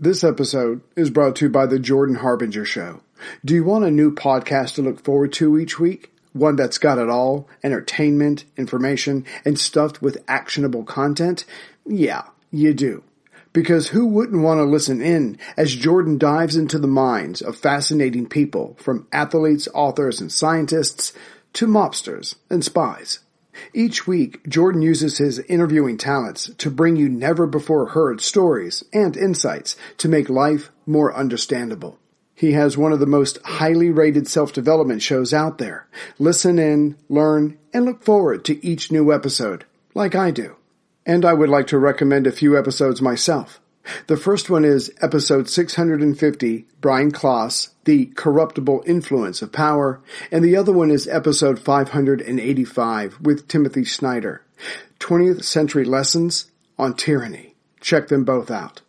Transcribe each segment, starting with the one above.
This episode is brought to you by the Jordan Harbinger Show. Do you want a new podcast to look forward to each week? One that's got it all, entertainment, information, and stuffed with actionable content? Yeah, you do. Because who wouldn't want to listen in as Jordan dives into the minds of fascinating people, from athletes, authors, and scientists to mobsters and spies. Each week, Jordan uses his interviewing talents to bring you never-before-heard stories and insights to make life more understandable. He has one of the most highly rated self-development shows out there. Listen in, learn, and look forward to each new episode, like I do. And I would like to recommend a few episodes myself. The first one is episode 650, Brian Klaas, The Corruptible Influence of Power, and the other one is episode 585 with Timothy Snyder, 20th Century Lessons on Tyranny. Check them both out.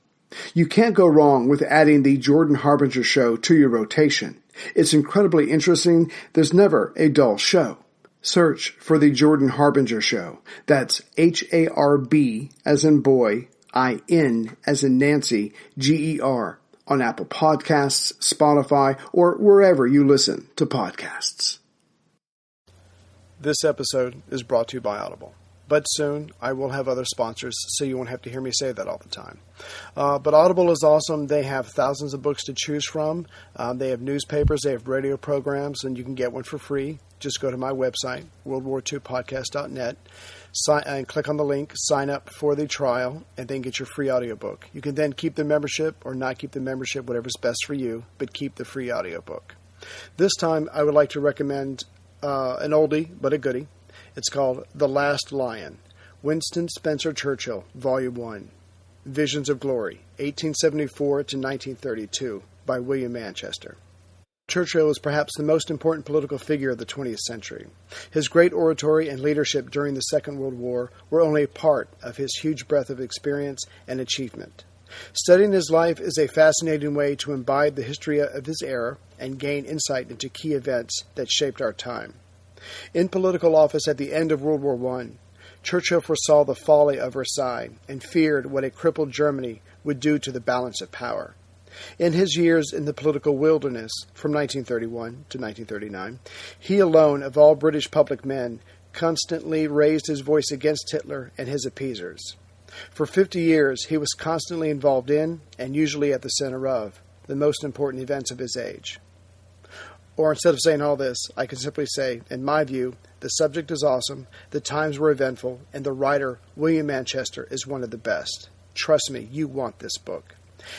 You can't go wrong with adding the Jordan Harbinger Show to your rotation. It's incredibly interesting. There's never a dull show. Search for the Jordan Harbinger Show. That's H-A-R-B as in boy, I-N as in Nancy, G-E-R, on Apple Podcasts, Spotify, or wherever you listen to podcasts. This episode is brought to you by Audible. But soon, I will have other sponsors, so you won't have to hear me say that all the time. But Audible is awesome. They have thousands of books to choose from. They have newspapers, they have radio programs, and you can get one for free. Just go to my website, worldwar2podcast.net, and click on the link, sign up for the trial, and then get your free audiobook. You can then keep the membership or not keep the membership, whatever's best for you, but keep the free audiobook. This time, I would like to recommend an oldie, but a goodie. It's called The Last Lion, Winston Spencer Churchill, Volume 1, Visions of Glory, 1874 to 1932, by William Manchester. Churchill was perhaps the most important political figure of the 20th century. His great oratory and leadership during the Second World War were only a part of his huge breadth of experience and achievement. Studying his life is a fascinating way to imbibe the history of his era and gain insight into key events that shaped our time. In political office at the end of World War I, Churchill foresaw the folly of Versailles and feared what a crippled Germany would do to the balance of power. In his years in the political wilderness, from 1931 to 1939, he alone of all British public men constantly raised his voice against Hitler and his appeasers. For 50 years, he was constantly involved in, and usually at the center of, the most important events of his age. Or instead of saying all this, I can simply say, in my view, the subject is awesome, the times were eventful, and the writer, William Manchester, is one of the best. Trust me, you want this book.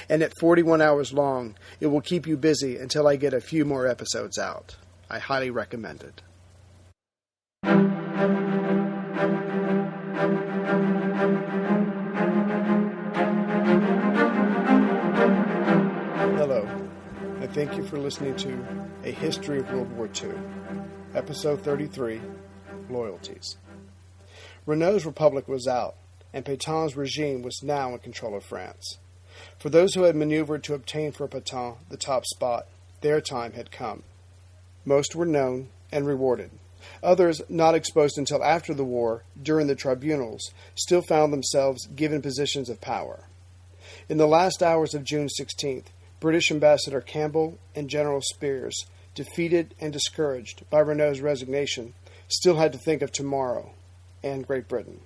And at 41 hours long, it will keep you busy until I get a few more episodes out. I highly recommend it. Hello, and thank you for listening to A History of World War II, Episode 33, Loyalties. Renault's Republic was out, and Petain's regime was now in control of France. For those who had maneuvered to obtain for Petain the top spot, their time had come. Most were known and rewarded. Others, not exposed until after the war, during the tribunals, still found themselves given positions of power. In the last hours of June 16th, British Ambassador Campbell and General Spears, defeated and discouraged by Renault's resignation, still had to think of tomorrow and Great Britain.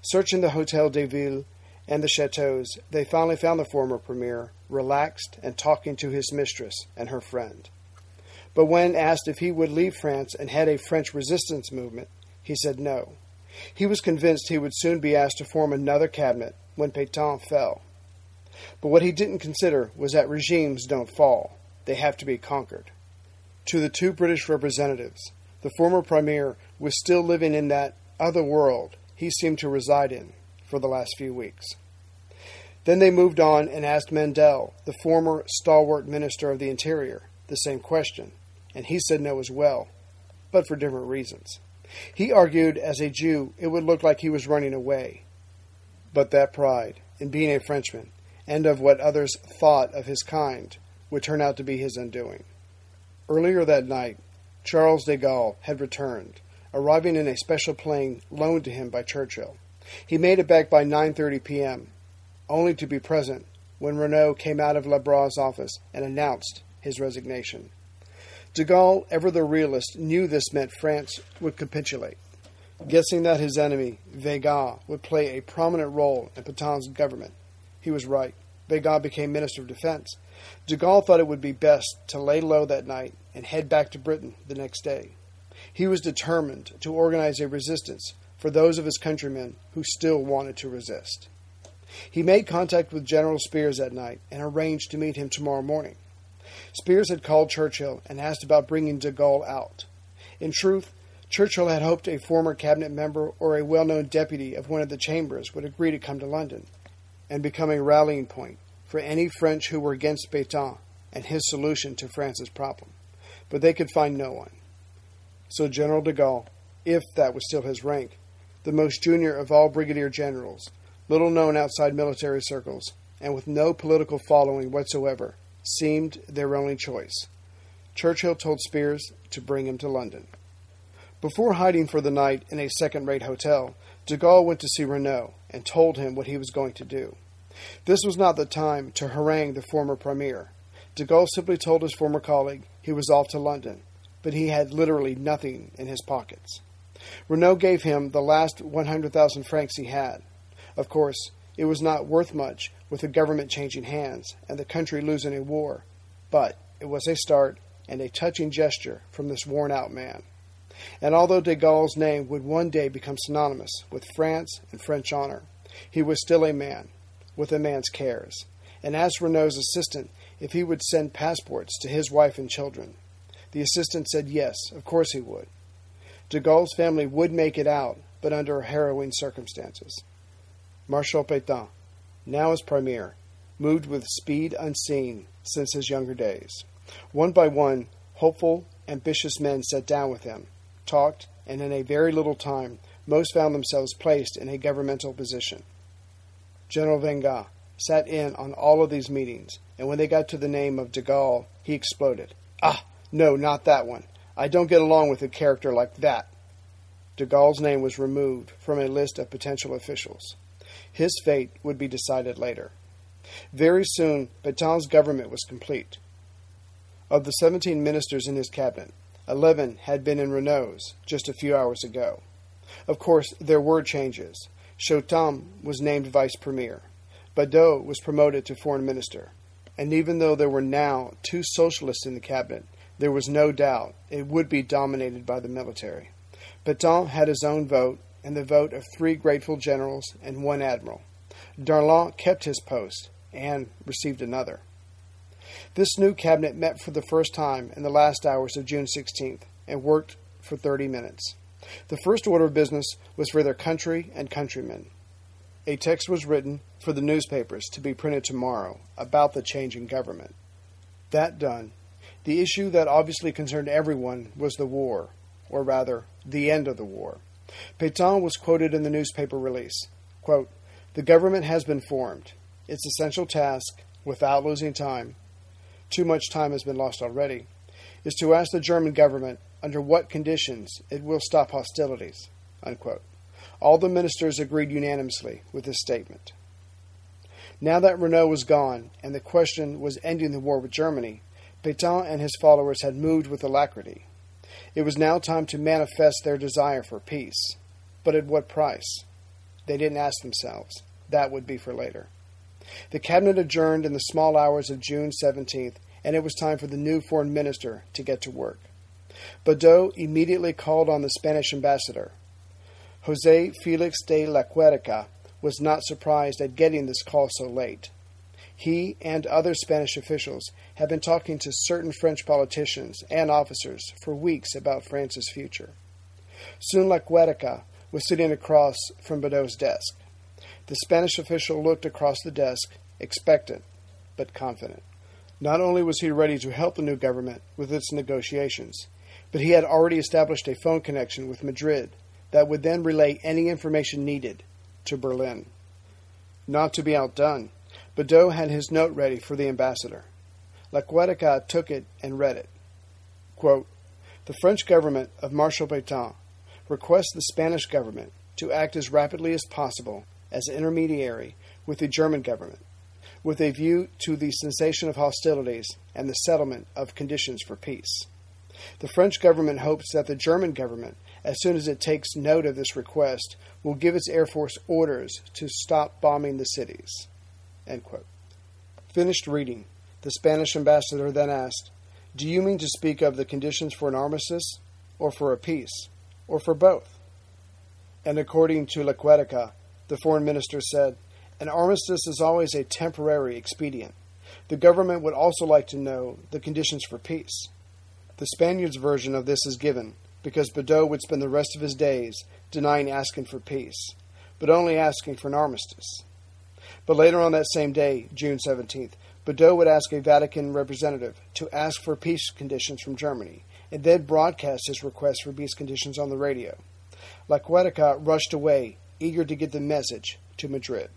Searching the Hôtel de Ville and the chateaus, they finally found the former premier, relaxed and talking to his mistress and her friend. But when asked if he would leave France and head a French resistance movement, he said no. He was convinced he would soon be asked to form another cabinet when Petain fell. But what he didn't consider was that regimes don't fall. They have to be conquered. To the two British representatives, the former premier was still living in that other world he seemed to reside in for the last few weeks. Then they moved on and asked Mandel, the former stalwart Minister of the Interior, the same question, and he said no as well, but for different reasons. He argued as a Jew it would look like he was running away. But that pride in being a Frenchman, and of what others thought of his kind, would turn out to be his undoing. Earlier that night, Charles de Gaulle had returned, arriving in a special plane loaned to him by Churchill. He made it back by 9:30 p.m., only to be present when Renault came out of Labrat's office and announced his resignation. De Gaulle, ever the realist, knew this meant France would capitulate. Guessing that his enemy, Weygand, would play a prominent role in Petain's government, he was right. Weygand became Minister of Defense. De Gaulle thought it would be best to lay low that night and head back to Britain the next day. He was determined to organize a resistance for those of his countrymen who still wanted to resist. He made contact with General Spears that night and arranged to meet him tomorrow morning. Spears had called Churchill and asked about bringing de Gaulle out. In truth, Churchill had hoped a former cabinet member or a well-known deputy of one of the chambers would agree to come to London and become a rallying point for any French who were against Petain and his solution to France's problem. But they could find no one. So General de Gaulle, if that was still his rank, the most junior of all brigadier generals, little known outside military circles, and with no political following whatsoever, seemed their only choice. Churchill told Spears to bring him to London. Before hiding for the night in a second-rate hotel, de Gaulle went to see Renault and told him what he was going to do. This was not the time to harangue the former Premier. De Gaulle simply told his former colleague he was off to London, but he had literally nothing in his pockets. Renault gave him the last 100,000 francs he had. Of course, it was not worth much with the government changing hands and the country losing a war, but it was a start and a touching gesture from this worn-out man. And although de Gaulle's name would one day become synonymous with France and French honor, he was still a man, with a man's cares, and asked Renault's assistant if he would send passports to his wife and children. The assistant said yes, of course he would. De Gaulle's family would make it out, but under harrowing circumstances. Marshal Petain, now as Premier, moved with speed unseen since his younger days. One by one, hopeful, ambitious men sat down with him, talked, and in a very little time, most found themselves placed in a governmental position. General Weygand sat in on all of these meetings, and when they got to the name of de Gaulle, he exploded. "Ah, no, not that one. I don't get along with a character like that." De Gaulle's name was removed from a list of potential officials. His fate would be decided later. Very soon, Petain's government was complete. Of the 17 ministers in his cabinet, 11 had been in Renault's just a few hours ago. Of course, there were changes. Chotham was named vice premier. Badeau was promoted to foreign minister. And even though there were now 2 socialists in the cabinet, there was no doubt it would be dominated by the military. Petain had his own vote, and the vote of 3 grateful generals and 1 admiral. Darlan kept his post and received another. This new cabinet met for the first time in the last hours of June 16th and worked for 30 minutes. The first order of business was for their country and countrymen. A text was written for the newspapers to be printed tomorrow about the change in government. That done, the issue that obviously concerned everyone was the war, or rather, the end of the war. Petain was quoted in the newspaper release, quote, "The government has been formed. Its essential task, without losing time, too much time has been lost already, is to ask the German government under what conditions it will stop hostilities," unquote. All the ministers agreed unanimously with this statement. Now that Renault was gone and the question was ending the war with Germany, Petain and his followers had moved with alacrity. It was now time to manifest their desire for peace. But at what price? They didn't ask themselves. That would be for later. The cabinet adjourned in the small hours of June 17th, and it was time for the new foreign minister to get to work. Badeau immediately called on the Spanish ambassador. José Félix de la Cuerica was not surprised at getting this call so late. He and other Spanish officials had been talking to certain French politicians and officers for weeks about France's future. Soon La Cuerica was sitting across from Badeau's desk. The Spanish official looked across the desk, expectant, but confident. Not only was he ready to help the new government with its negotiations, but he had already established a phone connection with Madrid that would then relay any information needed to Berlin. Not to be outdone, Badeau had his note ready for the ambassador. La Cuerica took it and read it. Quote, "The French government of Marshal Petain requests the Spanish government to act as rapidly as possible as intermediary with the German government with a view to the cessation of hostilities and the settlement of conditions for peace. The French government hopes that the German government, as soon as it takes note of this request, will give its Air Force orders to stop bombing the cities." End quote. Finished reading, the Spanish ambassador then asked, "Do you mean to speak of the conditions for an armistice, or for a peace, or for both?" And according to Laquetica, the foreign minister said, "An armistice is always a temporary expedient. The government would also like to know the conditions for peace." The Spaniards' version of this is given because Badeau would spend the rest of his days denying asking for peace, but only asking for an armistice. But later on that same day, June 17th, Badeau would ask a Vatican representative to ask for peace conditions from Germany, and then broadcast his request for peace conditions on the radio. Laquetica rushed away, eager to get the message to Madrid.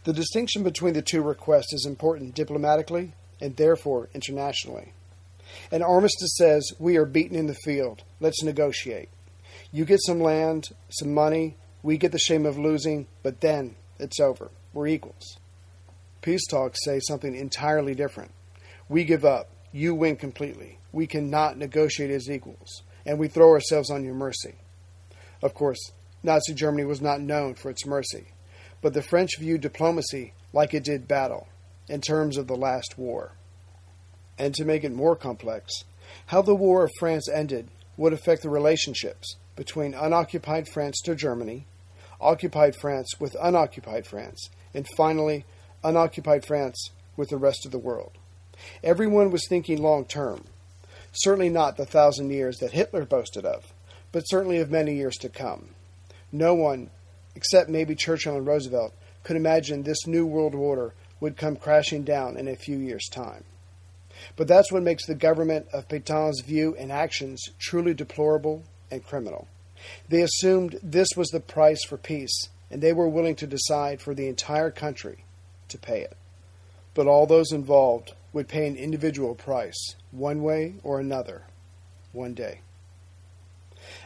The distinction between the two requests is important diplomatically and therefore internationally. An armistice says, "We are beaten in the field. Let's negotiate. You get some land, some money, we get the shame of losing, but then it's over. We're equals." Peace talks say something entirely different. We give up. You win completely. We cannot negotiate as equals, and we throw ourselves on your mercy. Of course, Nazi Germany was not known for its mercy, but the French viewed diplomacy like it did battle, in terms of the last war. And to make it more complex, how the War of France ended would affect the relationships between unoccupied France to Germany, occupied France with unoccupied France, and finally, unoccupied France with the rest of the world. Everyone was thinking long-term, certainly not the 1,000 years that Hitler boasted of, but certainly of many years to come. No one, except maybe Churchill and Roosevelt, could imagine this new world order would come crashing down in a few years' time. But that's what makes the government of Petain's view and actions truly deplorable and criminal. They assumed this was the price for peace, and they were willing to decide for the entire country to pay it. But all those involved would pay an individual price, one way or another, one day.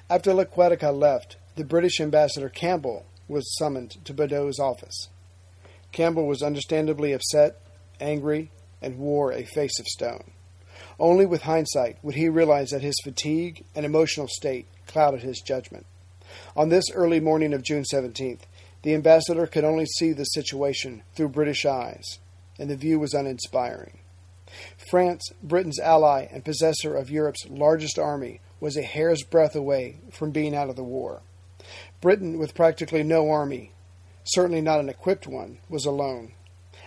After Laquetica left, the British ambassador Campbell was summoned to Badeau's office. Campbell was understandably upset, angry, and wore a face of stone. Only with hindsight would he realize that his fatigue and emotional state clouded his judgment. On this early morning of June 17th, the ambassador could only see the situation through British eyes, and the view was uninspiring. France, Britain's ally and possessor of Europe's largest army, was a hair's breadth away from being out of the war. Britain, with practically no army, certainly not an equipped one, was alone,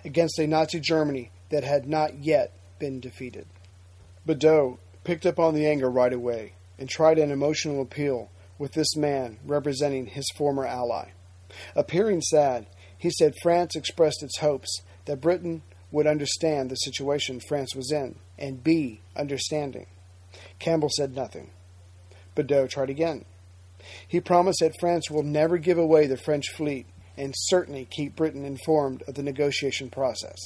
against a Nazi Germany that had not yet been defeated. Badeau picked up on the anger right away and tried an emotional appeal with this man representing his former ally. Appearing sad, he said France expressed its hopes that Britain would understand the situation France was in and be understanding. Campbell said nothing. Badeau tried again. He promised that France will never give away the French fleet and certainly keep Britain informed of the negotiation process.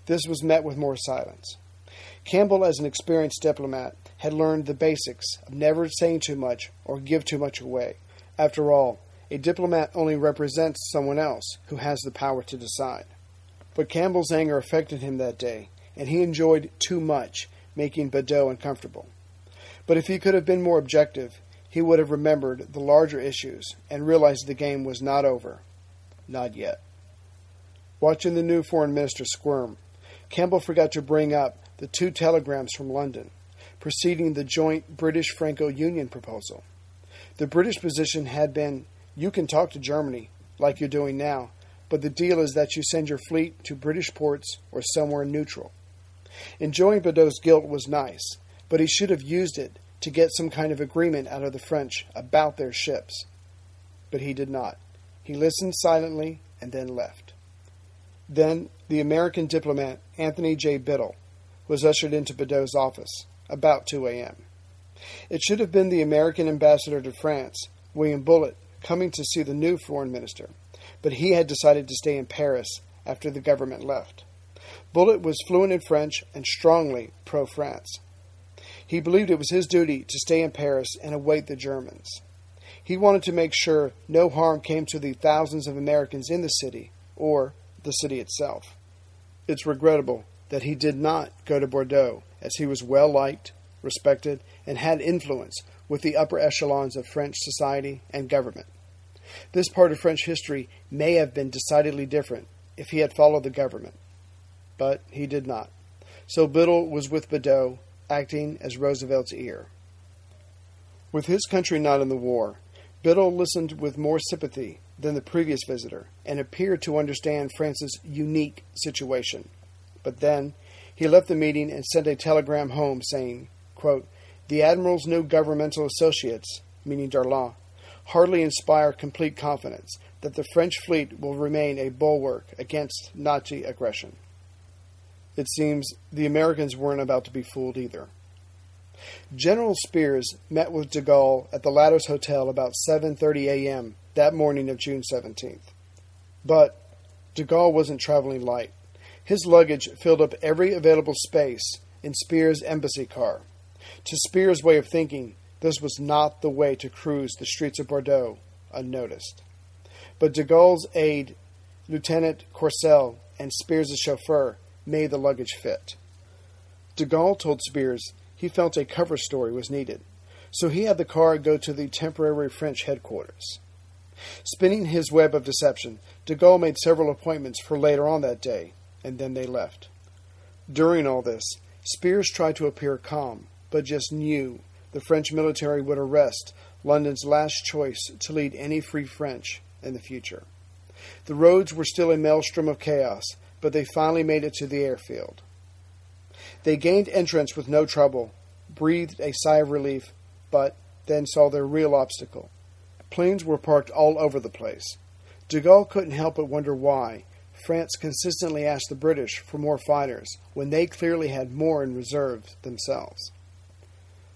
This was met with more silence. Campbell, as an experienced diplomat, had learned the basics of never saying too much or give too much away. After all, a diplomat only represents someone else who has the power to decide. But Campbell's anger affected him that day, and he enjoyed too much, making Badeau uncomfortable. But if he could have been more objective, he would have remembered the larger issues and realized the game was not over. Not yet. Watching the new foreign minister squirm, Campbell forgot to bring up the 2 telegrams from London, preceding the joint British-Franco-Union proposal. The British position had been, you can talk to Germany, like you're doing now, but the deal is that you send your fleet to British ports or somewhere neutral. Enjoying Badeau's guilt was nice, but he should have used it to get some kind of agreement out of the French about their ships. But he did not. He listened silently and then left. Then the American diplomat Anthony J. Biddle was ushered into Badeau's office about 2 a.m. It should have been the American ambassador to France, William Bullitt, coming to see the new foreign minister, but he had decided to stay in Paris after the government left. Bullitt was fluent in French and strongly pro-France. He believed it was his duty to stay in Paris and await the Germans. He wanted to make sure no harm came to the thousands of Americans in the city, or the city itself. It's regrettable that he did not go to Bordeaux, as he was well liked, respected, and had influence with the upper echelons of French society and government. This part of French history may have been decidedly different if he had followed the government, but he did not. So Biddle was with Bordeaux, acting as Roosevelt's ear. With his country not in the war, Biddle listened with more sympathy than the previous visitor and appeared to understand France's unique situation. But then he left the meeting and sent a telegram home saying, quote, "The Admiral's new governmental associates," meaning Darlan, "hardly inspire complete confidence that the French fleet will remain a bulwark against Nazi aggression." It seems the Americans weren't about to be fooled either. General Spears met with de Gaulle at the latter's hotel about 7:30 a.m. that morning of June 17th. But de Gaulle wasn't traveling light. His luggage filled up every available space in Spears' embassy car. To Spears' way of thinking, this was not the way to cruise the streets of Bordeaux unnoticed. But de Gaulle's aide, Lieutenant Courcelle, and Spears' chauffeur made the luggage fit. De Gaulle told Spears he felt a cover story was needed, so he had the car go to the temporary French headquarters. Spinning his web of deception, de Gaulle made several appointments for later on that day, and then they left. During all this, Spears tried to appear calm, but just knew the French military would arrest London's last choice to lead any free French in the future. The roads were still a maelstrom of chaos, but they finally made it to the airfield. They gained entrance with no trouble, breathed a sigh of relief, but then saw their real obstacle. Planes were parked all over the place. De Gaulle couldn't help but wonder why France consistently asked the British for more fighters when they clearly had more in reserve themselves.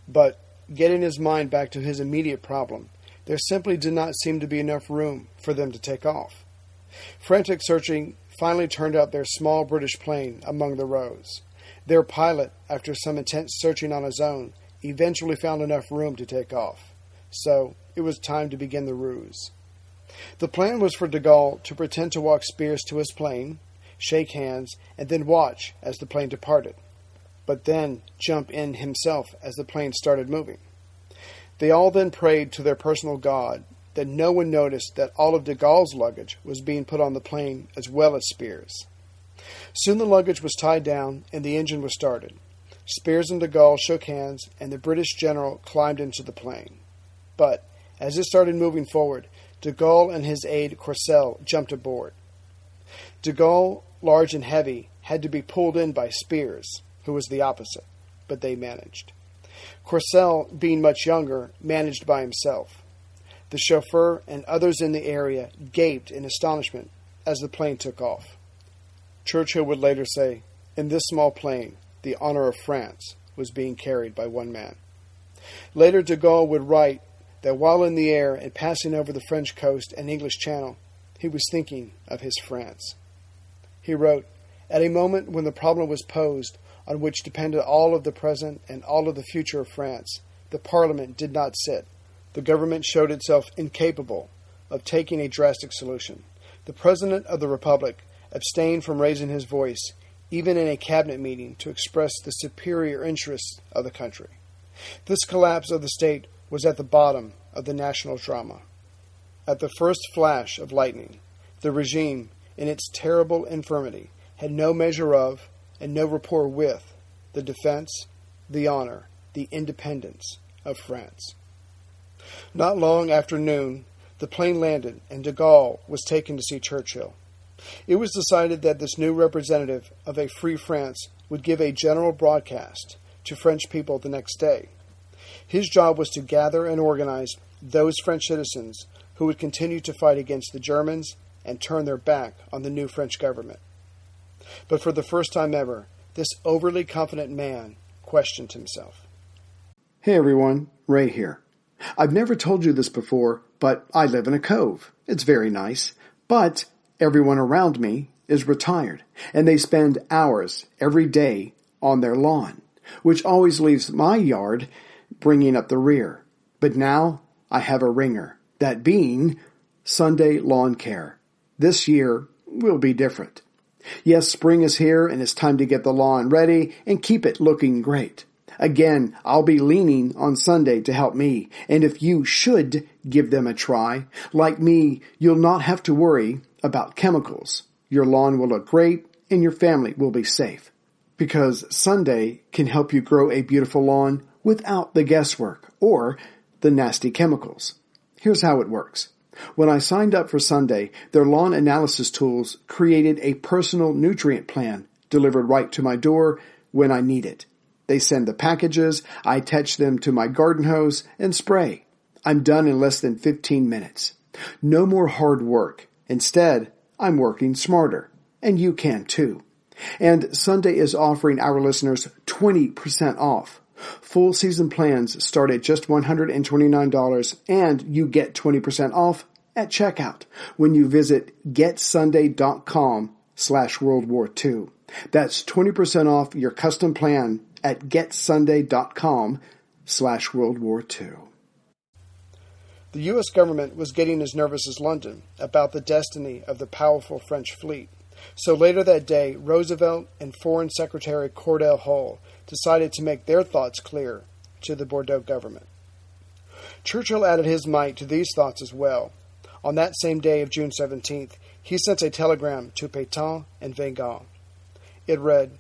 But, getting his mind back to his immediate problem, there simply did not seem to be enough room for them to take off. Frantic searching finally turned up their small British plane among the rows. Their pilot, after some intense searching on his own, eventually found enough room to take off. So it was time to begin the ruse. The plan was for de Gaulle to pretend to walk Spears to his plane, shake hands, and then watch as the plane departed, but then jump in himself as the plane started moving. They all then prayed to their personal God that no one noticed that all of de Gaulle's luggage was being put on the plane as well as Spears'. Soon the luggage was tied down and the engine was started. Spears and de Gaulle shook hands and the British general climbed into the plane. But as it started moving forward, de Gaulle and his aide Courcelle jumped aboard. De Gaulle, large and heavy, had to be pulled in by Spears, who was the opposite, but they managed. Courcelle, being much younger, managed by himself. The chauffeur and others in the area gaped in astonishment as the plane took off. Churchill would later say, "In this small plane, the honor of France was being carried by one man." Later, de Gaulle would write that while in the air and passing over the French coast and English Channel, he was thinking of his France. He wrote, "At a moment when the problem was posed on which depended all of the present and all of the future of France, the Parliament did not sit. The government showed itself incapable of taking a drastic solution. The President of the Republic abstained from raising his voice, even in a cabinet meeting, to express the superior interests of the country. This collapse of the state was at the bottom of the national drama. At the first flash of lightning, the regime, in its terrible infirmity, had no measure of, and no rapport with, the defense, the honor, the independence of France." Not long after noon, the plane landed and de Gaulle was taken to see Churchill. It was decided that this new representative of a free France would give a general broadcast to French people the next day. His job was to gather and organize those French citizens who would continue to fight against the Germans and turn their back on the new French government. But for the first time ever, this overly confident man questioned himself. Hey everyone, Ray here. I've never told you this before, but I live in a cove. It's very nice, but everyone around me is retired, and they spend hours every day on their lawn, which always leaves my yard bringing up the rear. But now I have a ringer, that being Sunday Lawn Care. This year, will be different. Yes, spring is here and it's time to get the lawn ready and keep it looking great. Again, I'll be leaning on Sunday to help me, and if you should give them a try, like me, you'll not have to worry about chemicals. Your lawn will look great and your family will be safe. Because Sunday can help you grow a beautiful lawn without the guesswork or the nasty chemicals. Here's how it works. When I signed up for Sunday, their lawn analysis tools created a personal nutrient plan delivered right to my door when I need it. They send the packages, I attach them to my garden hose, and spray. I'm done in less than 15 minutes. No more hard work. Instead, I'm working smarter. And you can too. And Sunday is offering our listeners 20% off. Full season plans start at just $129, and you get 20% off at checkout when you visit getsunday.com/World War II. That's 20% off your custom plan at getsunday.com/World War II. The U.S. government was getting as nervous as London about the destiny of the powerful French fleet. So later that day, Roosevelt and Foreign Secretary Cordell Hull decided to make their thoughts clear to the Bordeaux government. Churchill added his mite to these thoughts as well. On that same day of June 17th, he sent a telegram to Petain and Weygand. It read,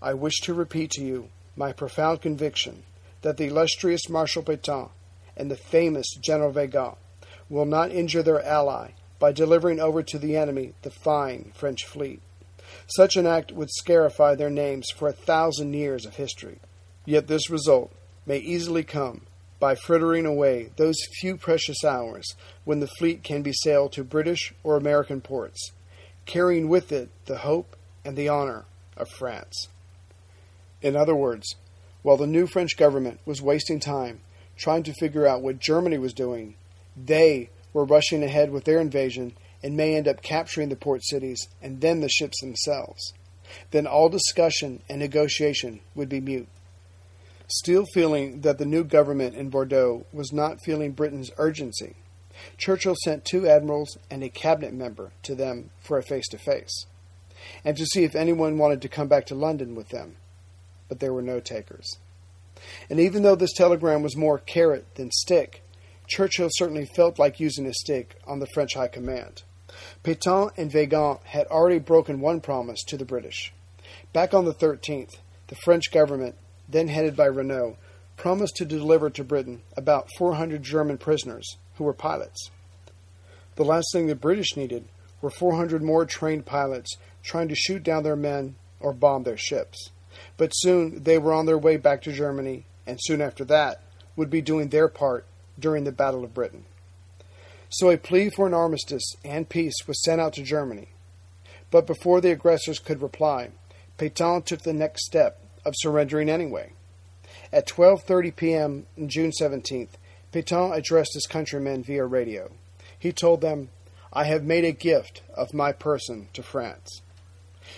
"I wish to repeat to you my profound conviction that the illustrious Marshal Petain and the famous General Weygand will not injure their ally by delivering over to the enemy the fine French fleet. Such an act would scarify their names for 1,000 years of history. Yet this result may easily come by frittering away those few precious hours when the fleet can be sailed to British or American ports, carrying with it the hope and the honor of France." In other words, while the new French government was wasting time trying to figure out what Germany was doing, they were rushing ahead with their invasion and may end up capturing the port cities and then the ships themselves. Then all discussion and negotiation would be mute. Still feeling that the new government in Bordeaux was not feeling Britain's urgency, Churchill sent 2 admirals and a cabinet member to them for a face-to-face, and to see if anyone wanted to come back to London with them. But there were no takers. And even though this telegram was more carrot than stick, Churchill certainly felt like using a stick on the French High Command. Petain and Weygand had already broken one promise to the British. Back on the 13th, the French government, then headed by Renault, promised to deliver to Britain about 400 German prisoners who were pilots. The last thing the British needed were 400 more trained pilots trying to shoot down their men or bomb their ships. But soon they were on their way back to Germany, and soon after that would be doing their part during the Battle of Britain. So a plea for an armistice and peace was sent out to Germany. But before the aggressors could reply, Petain took the next step of surrendering anyway. At 12:30 p.m. on June 17th, Petain addressed his countrymen via radio. He told them, "I have made a gift of my person to France."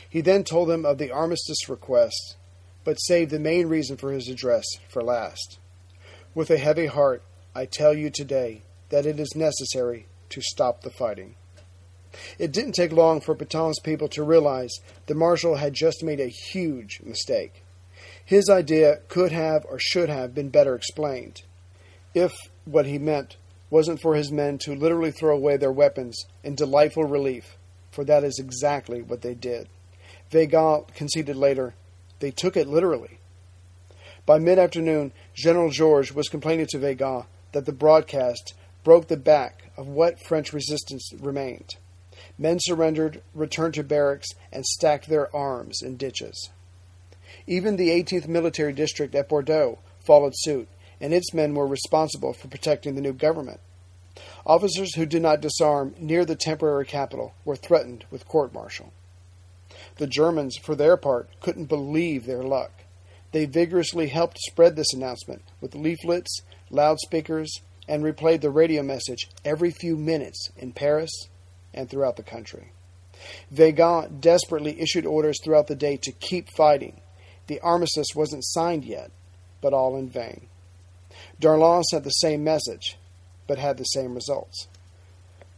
He then told them of the armistice request, but saved the main reason for his address for last. "With a heavy heart, I tell you today that it is necessary to stop the fighting." It didn't take long for Petain's people to realize the Marshal had just made a huge mistake. His idea could have or should have been better explained, if what he meant wasn't for his men to literally throw away their weapons in delightful relief, for that is exactly what they did. Weygand conceded later, they took it literally. By mid-afternoon, General Georges was complaining to Weygand that the broadcast broke the back of what French resistance remained. Men surrendered, returned to barracks, and stacked their arms in ditches. Even the 18th Military District at Bordeaux followed suit, and its men were responsible for protecting the new government. Officers who did not disarm near the temporary capital were threatened with court-martial. The Germans, for their part, couldn't believe their luck. They vigorously helped spread this announcement with leaflets, loudspeakers, and replayed the radio message every few minutes in Paris and throughout the country. Weygand desperately issued orders throughout the day to keep fighting. The armistice wasn't signed yet, but all in vain. Darlan sent the same message, but had the same results.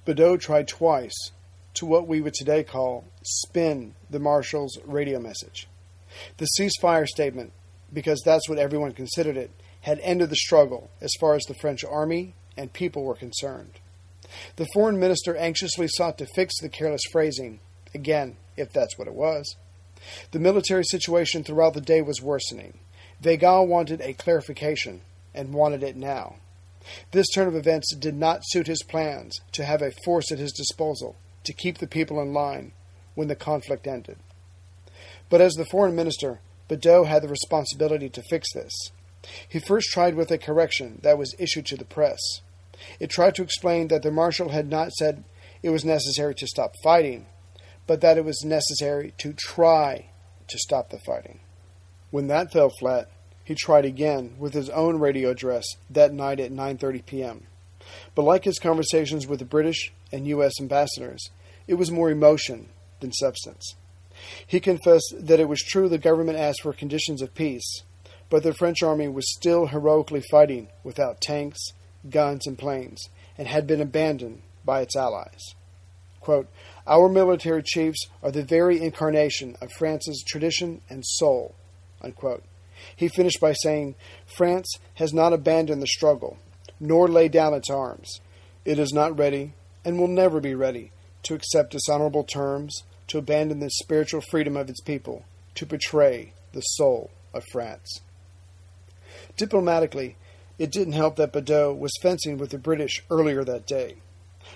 Bedeau tried twice, to what we would today call spin the Marshal's radio message. The ceasefire statement, because that's what everyone considered it, had ended the struggle as far as the French army and people were concerned. The foreign minister anxiously sought to fix the careless phrasing, again, if that's what it was. The military situation throughout the day was worsening. Weigel wanted a clarification, and wanted it now. This turn of events did not suit his plans to have a force at his disposal to keep the people in line when the conflict ended. But as the foreign minister, Badeau had the responsibility to fix this. He first tried with a correction that was issued to the press. It tried to explain that the Marshal had not said it was necessary to stop fighting, but that it was necessary to try to stop the fighting. When that fell flat, he tried again with his own radio address that night at 9:30 p.m. But like his conversations with the British and U.S. ambassadors, it was more emotion than substance. He confessed that it was true the government asked for conditions of peace, but the French army was still heroically fighting without tanks, guns, and planes, and had been abandoned by its allies. Quote, "Our military chiefs are the very incarnation of France's tradition and soul." Unquote. He finished by saying, "France has not abandoned the struggle, nor laid down its arms. It is not ready, and will never be ready, to accept dishonorable terms, to abandon the spiritual freedom of its people, to betray the soul of France." Diplomatically, it didn't help that Badeau was fencing with the British earlier that day.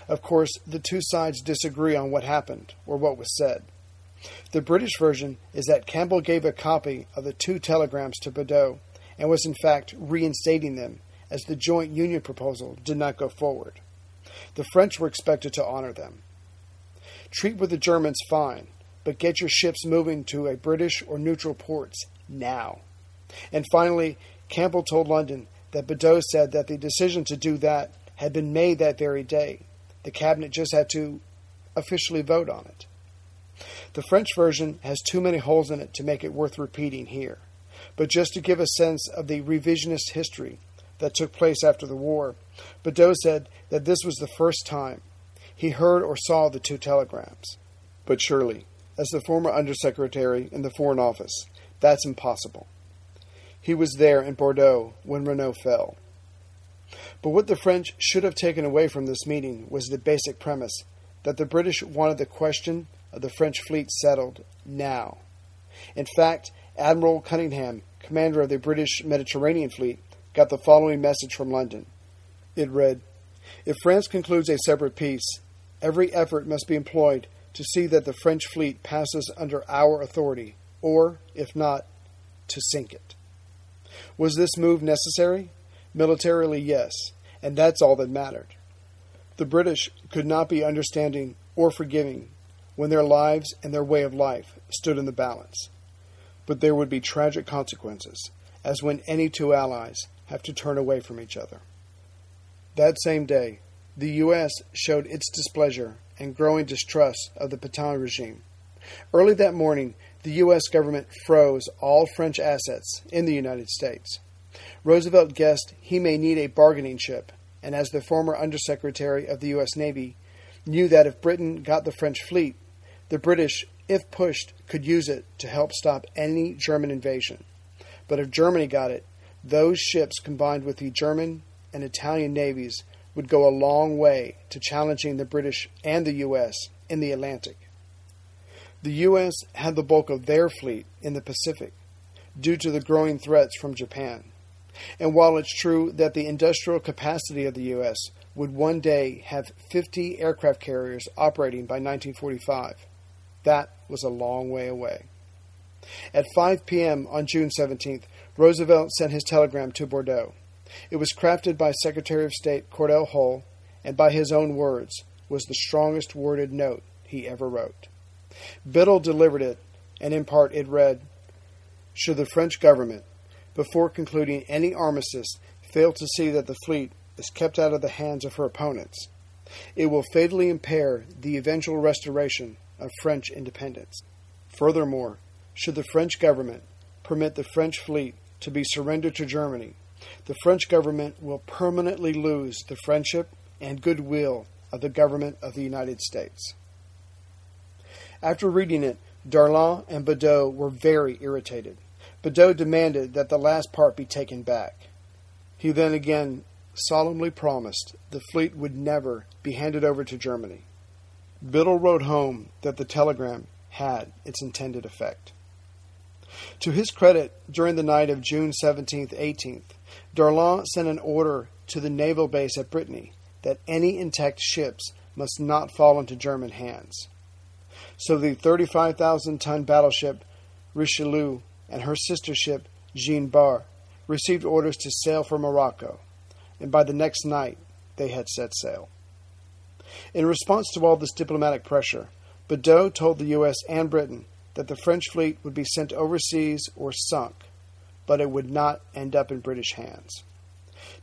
Of course, the two sides disagree on what happened or what was said. The British version is that Campbell gave a copy of the two telegrams to Badeau and was in fact reinstating them as the joint union proposal did not go forward. The French were expected to honor them. Treat with the Germans fine, but get your ships moving to a British or neutral ports now. And finally, Campbell told London that Badeau said that the decision to do that had been made that very day. The cabinet just had to officially vote on it. The French version has too many holes in it to make it worth repeating here. But just to give a sense of the revisionist history that took place after the war, Badeau said that this was the first time he heard or saw the two telegrams. But surely, as the former undersecretary in the Foreign Office, that's impossible. He was there in Bordeaux when Renault fell. But what the French should have taken away from this meeting was the basic premise that the British wanted the question of the French fleet settled now. In fact, Admiral Cunningham, commander of the British Mediterranean Fleet, got the following message from London. It read, "If France concludes a separate peace, every effort must be employed to see that the French fleet passes under our authority, or, if not, to sink it." Was this move necessary? Militarily, yes, and that's all that mattered. The British could not be understanding or forgiving when their lives and their way of life stood in the balance. But there would be tragic consequences, as when any two allies have to turn away from each other. That same day, the U.S. showed its displeasure and growing distrust of the Petain regime. Early that morning, the U.S. government froze all French assets in the United States. Roosevelt guessed he may need a bargaining chip, and as the former Undersecretary of the U.S. Navy, knew that if Britain got the French fleet, the British, if pushed, could use it to help stop any German invasion. But if Germany got it, those ships combined with the German and Italian navies would go a long way to challenging the British and the U.S. in the Atlantic. The U.S. had the bulk of their fleet in the Pacific, due to the growing threats from Japan. And while it's true that the industrial capacity of the U.S. would one day have 50 aircraft carriers operating by 1945, that was a long way away. At 5 p.m. on June 17th, Roosevelt sent his telegram to Bordeaux. It was crafted by Secretary of State Cordell Hull, and by his own words, was the strongest worded note he ever wrote. Biddle delivered it, and in part it read, "Should the French government, before concluding any armistice, fail to see that the fleet is kept out of the hands of her opponents, it will fatally impair the eventual restoration of French independence. Furthermore, should the French government permit the French fleet to be surrendered to Germany, the French government will permanently lose the friendship and goodwill of the government of the United States." After reading it, Darlan and Badeau were very irritated. Badeau demanded that the last part be taken back. He then again solemnly promised the fleet would never be handed over to Germany. Biddle wrote home that the telegram had its intended effect. To his credit, during the night of June 17th, 18th, Darlan sent an order to the naval base at Brittany that any intact ships must not fall into German hands. So the 35,000-ton battleship Richelieu and her sister ship Jean Bart received orders to sail for Morocco, and by the next night they had set sail. In response to all this diplomatic pressure, Badeau told the U.S. and Britain that the French fleet would be sent overseas or sunk, but it would not end up in British hands.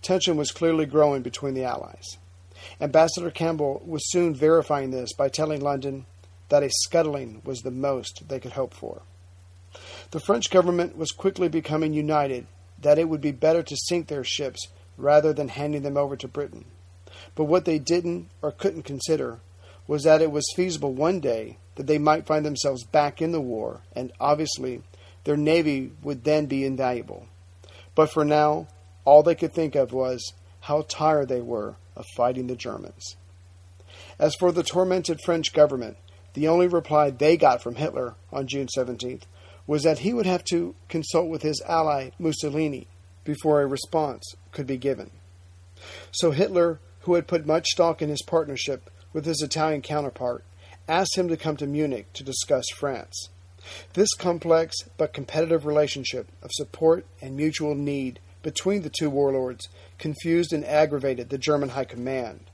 Tension was clearly growing between the Allies. Ambassador Campbell was soon verifying this by telling London that a scuttling was the most they could hope for. The French government was quickly becoming united that it would be better to sink their ships rather than handing them over to Britain. But what they didn't or couldn't consider was that it was feasible one day that they might find themselves back in the war, and obviously their navy would then be invaluable. But for now, all they could think of was how tired they were of fighting the Germans. As for the tormented French government, the only reply they got from Hitler on June 17th was that he would have to consult with his ally Mussolini before a response could be given. So Hitler, who had put much stock in his partnership with his Italian counterpart, asked him to come to Munich to discuss France. This complex but competitive relationship of support and mutual need between the two warlords confused and aggravated the German High Command.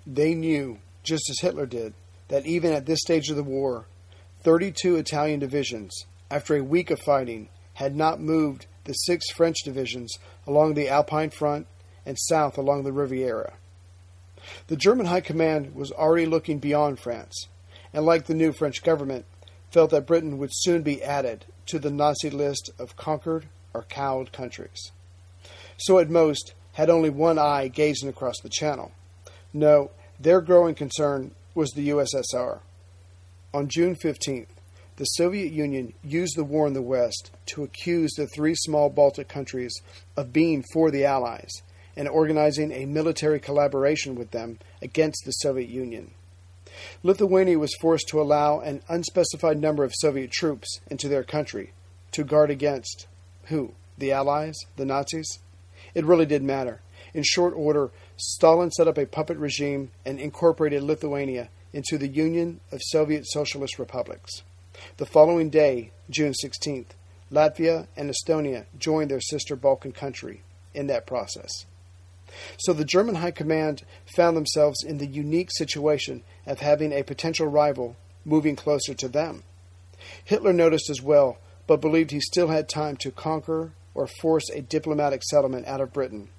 They knew, just as Hitler did, that even at this stage of the war, 32 Italian divisions, after a week of fighting, had not moved the 6 French divisions along the Alpine front and south along the Riviera. The German High Command was already looking beyond France, and like the new French government, felt that Britain would soon be added to the Nazi list of conquered or cowed countries. So at most, had only one eye gazing across the channel. No, their growing concern was the USSR. On June 15th, the Soviet Union used the war in the West to accuse the 3 small Baltic countries of being for the Allies and organizing a military collaboration with them against the Soviet Union. Lithuania was forced to allow an unspecified number of Soviet troops into their country to guard against who? The Allies? The Nazis? It really didn't matter. In short order, Stalin set up a puppet regime and incorporated Lithuania into the Union of Soviet Socialist Republics. The following day, June 16th, Latvia and Estonia joined their sister Balkan country in that process. So the German High Command found themselves in the unique situation of having a potential rival moving closer to them. Hitler noticed as well, but believed he still had time to conquer or force a diplomatic settlement out of Britain.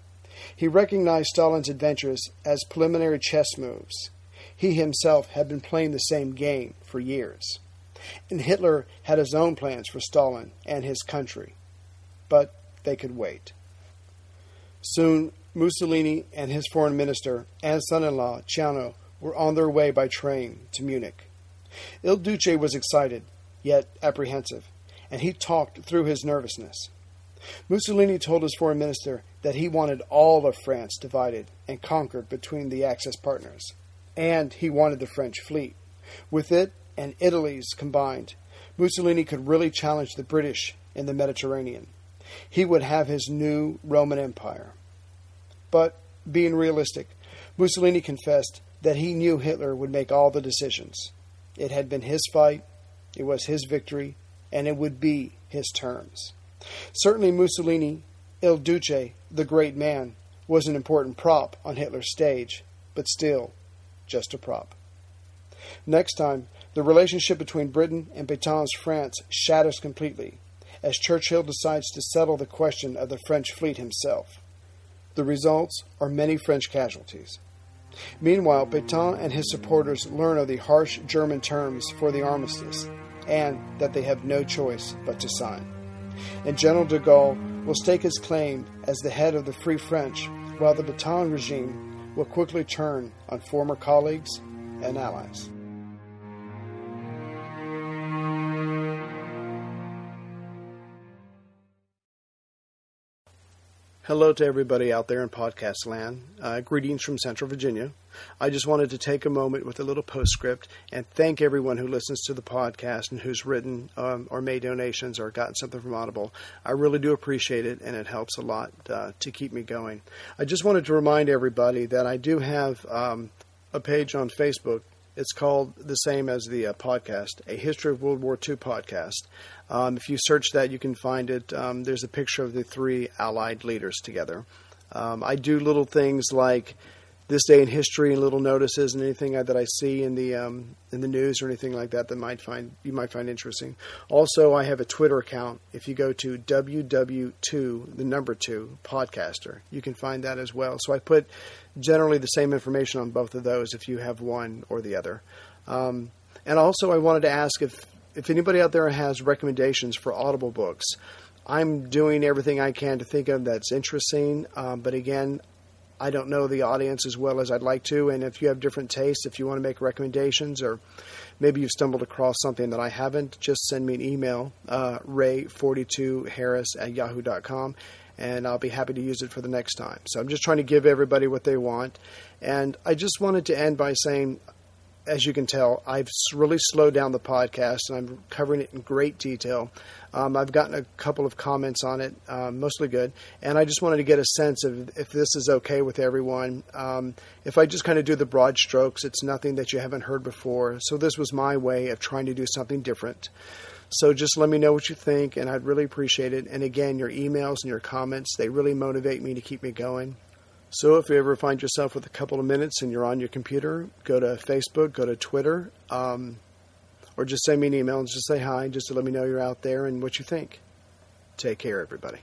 He recognized Stalin's adventures as preliminary chess moves. He himself had been playing the same game for years. And Hitler had his own plans for Stalin and his country. But they could wait. Soon, Mussolini and his foreign minister and son-in-law, Ciano, were on their way by train to Munich. Il Duce was excited, yet apprehensive, and he talked through his nervousness. Mussolini told his foreign minister that he wanted all of France divided and conquered between the Axis partners, and he wanted the French fleet. With it and Italy's combined, Mussolini could really challenge the British in the Mediterranean. He would have his new Roman Empire. But, being realistic, Mussolini confessed that he knew Hitler would make all the decisions. It had been his fight, it was his victory, and it would be his terms. Certainly Mussolini, Il Duce, the great man, was an important prop on Hitler's stage, but still, just a prop. Next time, the relationship between Britain and Petain's France shatters completely, as Churchill decides to settle the question of the French fleet himself. The results are many French casualties. Meanwhile, Petain and his supporters learn of the harsh German terms for the armistice, and that they have no choice but to sign. And General de Gaulle will stake his claim as the head of the Free French, while the Petain regime will quickly turn on former colleagues and allies. Hello to everybody out there in podcast land. Greetings from Central Virginia. I just wanted to take a moment with a little postscript and thank everyone who listens to the podcast and who's written or made donations or gotten something from Audible. I really do appreciate it, and it helps a lot to keep me going. I just wanted to remind everybody that I do have a page on Facebook. It's called the same as the podcast, A History of World War II podcast. If you search that, you can find it. There's a picture of the three Allied leaders together. I do little things like this day in history and little notices and anything that I see in the news or anything like that you might find interesting. Also, I have a Twitter account. If you go to WWII, the number 2 podcaster, you can find that as well. So I put generally the same information on both of those if you have one or the other. And also, I wanted to ask if anybody out there has recommendations for Audible books. I'm doing everything I can to think of that's interesting, but again, I don't know the audience as well as I'd like to, and if you have different tastes, if you want to make recommendations, or maybe you've stumbled across something that I haven't, just send me an email, ray42harris@yahoo.com, and I'll be happy to use it for the next time. So I'm just trying to give everybody what they want, and I just wanted to end by saying, as you can tell, I've really slowed down the podcast, and I'm covering it in great detail. I've gotten a couple of comments on it, mostly good, and I just wanted to get a sense of if this is okay with everyone. If I just kind of do the broad strokes, it's nothing that you haven't heard before. So this was my way of trying to do something different. So just let me know what you think, and I'd really appreciate it. And again, your emails and your comments, they really motivate me to keep me going. So if you ever find yourself with a couple of minutes and you're on your computer, go to Facebook, go to Twitter, or just send me an email and just say hi, just to let me know you're out there and what you think. Take care, everybody.